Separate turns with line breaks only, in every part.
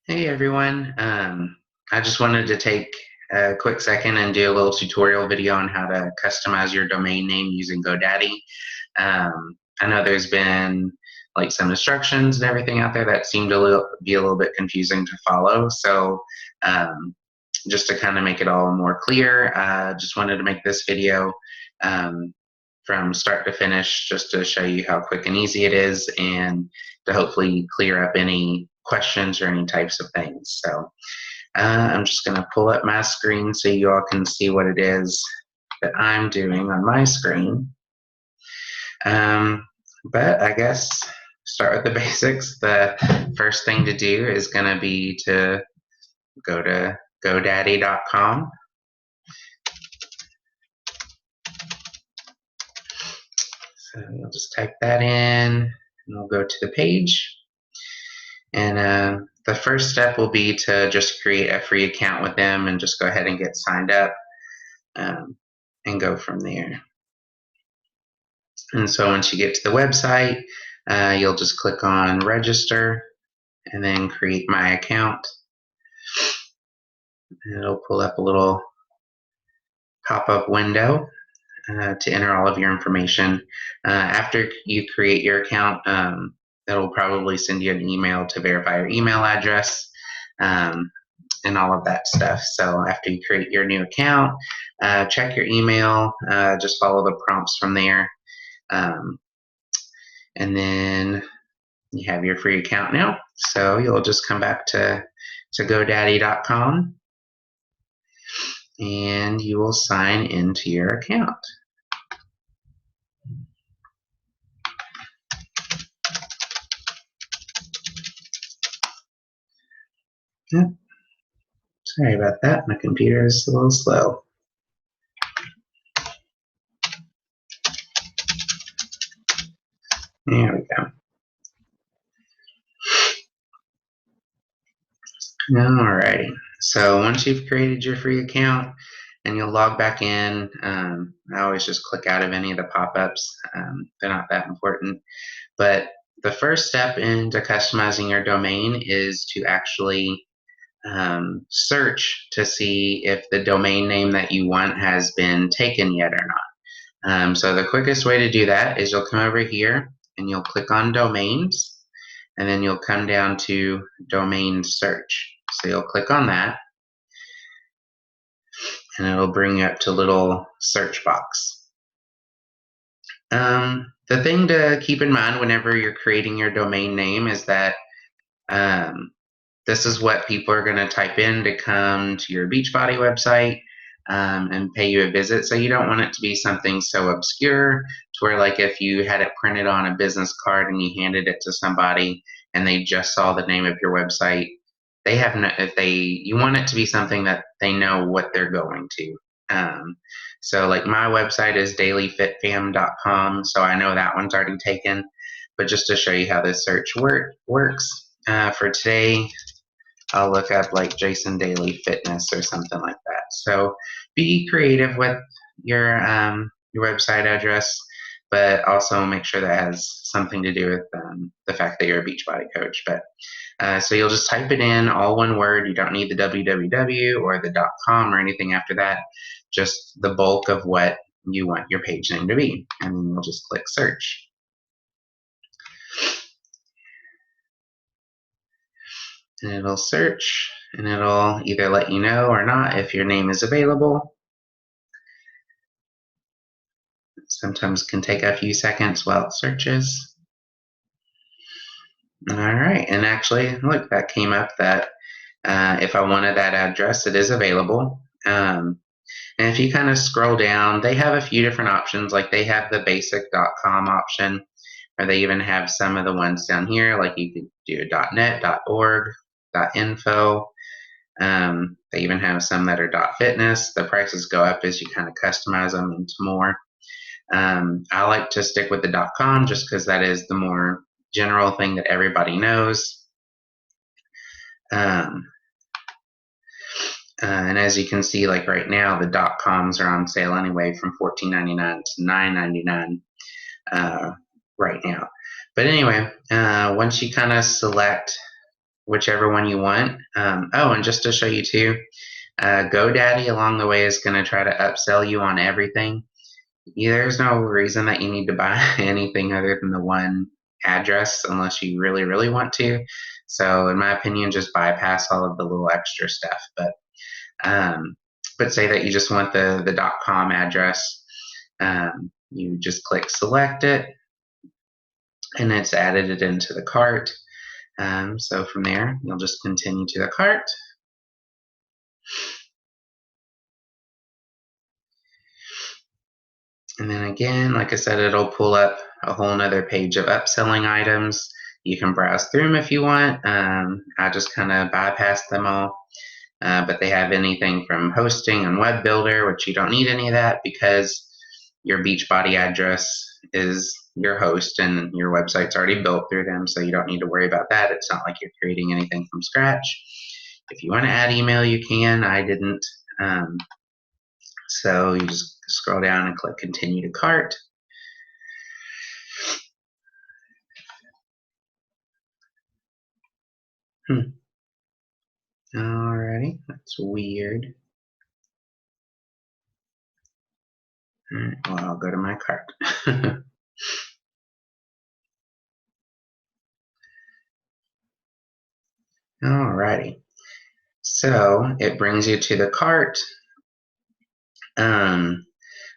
Hey everyone. I just wanted to take a quick second and do a little tutorial video on how to customize your domain name using GoDaddy. I know there's been like some instructions and everything out there that seem to be a little bit confusing to follow. So just to kind of make it all more clear, just wanted to make this video um, from start to finish just to show you how quick and easy it is and to hopefully clear up any questions or any types of things. So I'm just going to pull up my screen so you all can see what it is that I'm doing on my screen. But I guess start with the basics. The first thing to do is going to be to go to GoDaddy.com. So you'll just type that in and we'll go to the page. And the first step will be to just create a free account with them and just go ahead and get signed up and go from there. And so once you get to the website, you'll just click on register and then create my account. And it'll pull up a little pop-up window to enter all of your information. After you create your account, it'll probably send you an email to verify your email address and all of that stuff. So after you create your new account, check your email, just follow the prompts from there. And then you have your free account now. So you'll just come back to GoDaddy.com and you will sign into your account. Yep. Sorry about that. My computer is a little slow. There we go. Alrighty. So once you've created your free account and you'll log back in, I always just click out of any of the pop-ups. They're not that important. But the first step into customizing your domain is to actually search to see if the domain name that you want has been taken yet or not. So the quickest way to do that is you'll come over here and you'll click on domains and then you'll come down to domain search. So you'll click on that and it'll bring you up to a little search box. The thing to keep in mind whenever you're creating your domain name is that this is what people are going to type in to come to your Beachbody website and pay you a visit. So you don't want it to be something so obscure to where, like, if you had it printed on a business card and you handed it to somebody and they just saw the name of your website, they have no, you want it to be something that they know what they're going to. So like my website is dailyfitfam.com, so I know that one's already taken. But just to show you how this search works, for today, I'll look up like Jason Daily Fitness or something like that. So be creative with your website address, but also make sure that has something to do with the fact that you're a Beachbody coach. But so you'll just type it in, all one word. You don't need the www or the .com or anything after that. Just the bulk of what you want your page name to be, and then you'll just click search. And it'll search, and it'll either let you know or not if your name is available. It sometimes can take a few seconds while it searches. All right, and actually, look, that came up that if I wanted that address, it is available. And if you kind of scroll down, they have a few different options. Like they have the basic .com option, or they even have some of the ones down here, like you could do .net, .org, .info. They even have some that are .fitness. The prices go up as you kind of customize them into more. I like to stick with the .com just because that is the more general thing that everybody knows. And as you can see, like right now, the .coms are on sale anyway from $14.99 to $9.99 right now. But anyway, once you kind of select whichever one you want. Oh, and just to show you too, GoDaddy along the way is going to try to upsell you on everything. There's no reason that you need to buy anything other than the one address unless you really, really want to. So, in my opinion, just bypass all of the little extra stuff. Um, but say that you just want the .com address, you just click select it, and it's added it into the cart. So from there, you'll just continue to the cart. And then again, like I said, it'll pull up a whole nother page of upselling items. You can browse through them if you want. I just kind of bypass them all. But they have anything from hosting and web builder, which you don't need any of that because your Beachbody address is your host and your website's already built through them, so you don't need to worry about that. It's not like you're creating anything from scratch. If you want to add email, you can. I didn't. So you just scroll down and click continue to cart. Alrighty, that's weird. Alright, well, I'll go to my cart. Alrighty, so it brings you to the cart.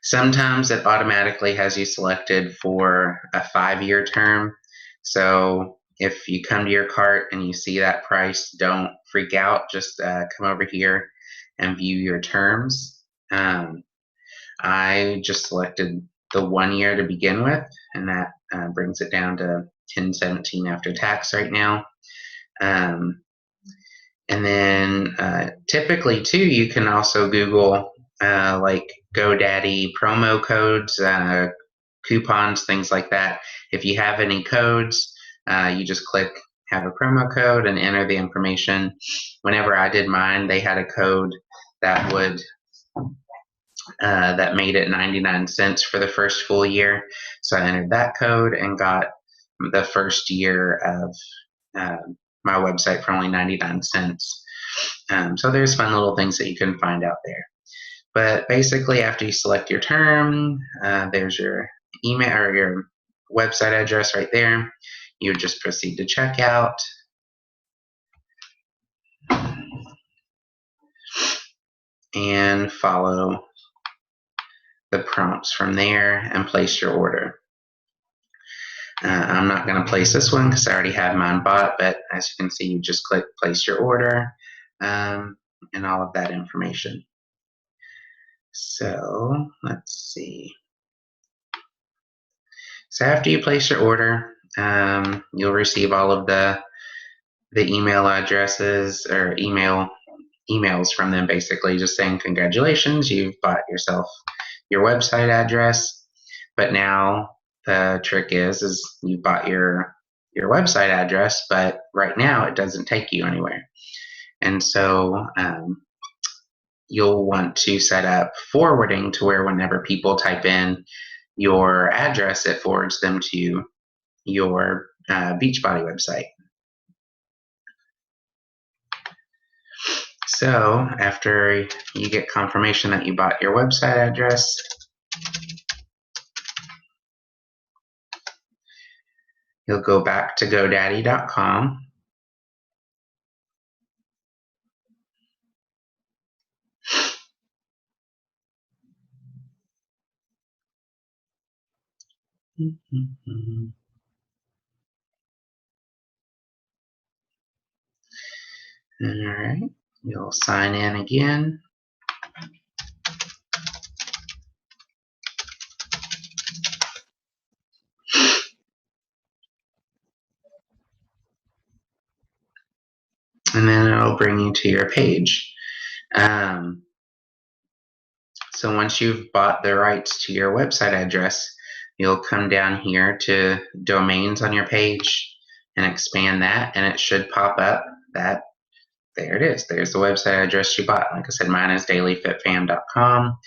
Sometimes it automatically has you selected for a 5-year term. So if you come to your cart and you see that price, don't freak out. Just come over here and view your terms. I just selected the 1 year to begin with, and that brings it down to $10.17 after tax right now. And then typically too, you can also Google like GoDaddy promo codes, coupons, things like that. If you have any codes, you just click have a promo code and enter the information. Whenever I did mine, they had a code that would that made it 99 cents for the first full year. So I entered that code and got the first year of my website for only 99 cents. So there's fun little things that you can find out there. But basically, after you select your term, there's your email or your website address right there. You would just proceed to checkout. And follow the prompts from there and place your order. I'm not going to place this one because I already have mine bought, but as you can see, you just click place your order and all of that information. So let's see. So after you place your order, you'll receive all of the email addresses or emails from them, basically just saying congratulations, you've bought yourself your website address. But now the trick is you bought your website address, but right now it doesn't take you anywhere. And so you'll want to set up forwarding to where whenever people type in your address, it forwards them to your Beachbody website. So after you get confirmation that you bought your website address, you'll go back to GoDaddy.com. All right, you'll sign in again. And then it'll bring you to your page. So once you've bought the rights to your website address, you'll come down here to domains on your page and expand that, and it should pop up that there it is. There's the website address you bought. Like I said, mine is dailyfitfam.com.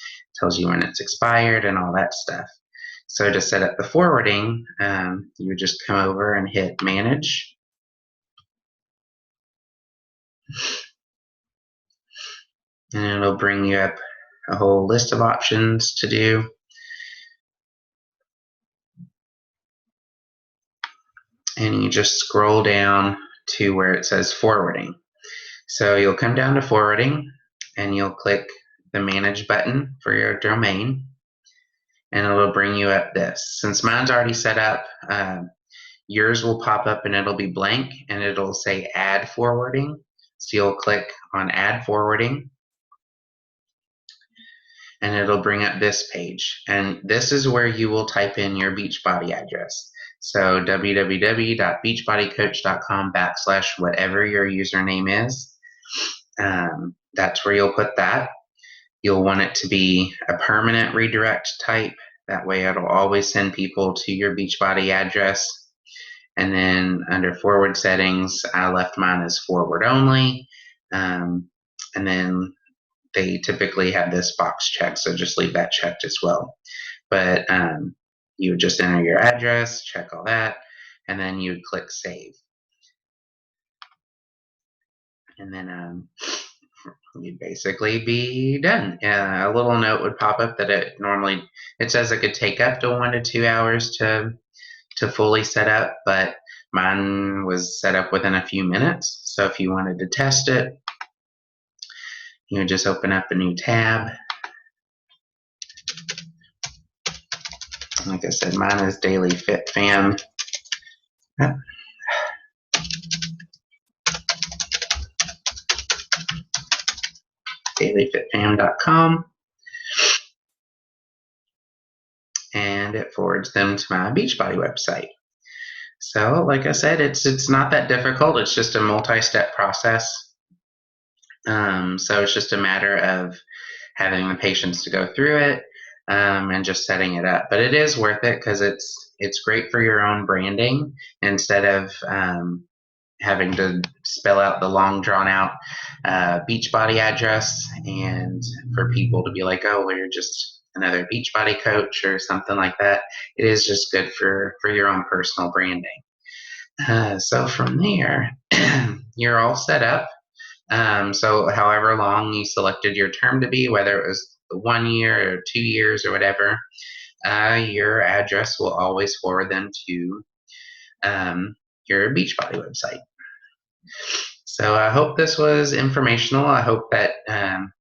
Tells you when it's expired and all that stuff. So to set up the forwarding, you would just come over and hit manage. And it'll bring you up a whole list of options to do. And you just scroll down to where it says forwarding. So you'll come down to forwarding and you'll click the manage button for your domain, and it'll bring you up this. Since mine's already set up, yours will pop up and it'll be blank and it'll say add forwarding. So you'll click on add forwarding and it'll bring up this page. And this is where you will type in your Beachbody address. So www.beachbodycoach.com/whatever your username is. That's where you'll put that. You'll want it to be a permanent redirect type. That way it'll always send people to your Beachbody address. And then under forward settings, I left mine as forward only. And then they typically have this box checked, so just leave that checked as well. But you would just enter your address, check all that, and then you would click save. And then you'd basically be done. A little note would pop up that it says it could take up to 1 to 2 hours to fully set up, but mine was set up within a few minutes. So if you wanted to test it, you would just open up a new tab. Like I said, mine is Daily Fit Fam. dailyfitfam.com, and it forwards them to my Beachbody website. So like I said, it's not that difficult. It's just a multi-step process. So it's just a matter of having the patience to go through it and just setting it up. But it is worth it because it's great for your own branding instead of having to spell out the long drawn out Beachbody address and for people to be like, oh, well, you're just another Beachbody coach or something like that. It is just good for your own personal branding. So from there, you're all set up. So however long you selected your term to be, whether it was 1 year or 2 years or whatever, your address will always forward them to your Beachbody website. So I hope this was informational. I hope that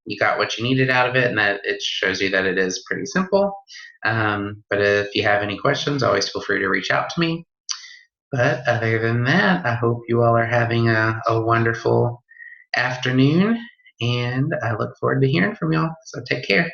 you got what you needed out of it and that it shows you that it is pretty simple. But if you have any questions, always feel free to reach out to me. But other than that, I hope you all are having a wonderful afternoon, and I look forward to hearing from y'all. So take care.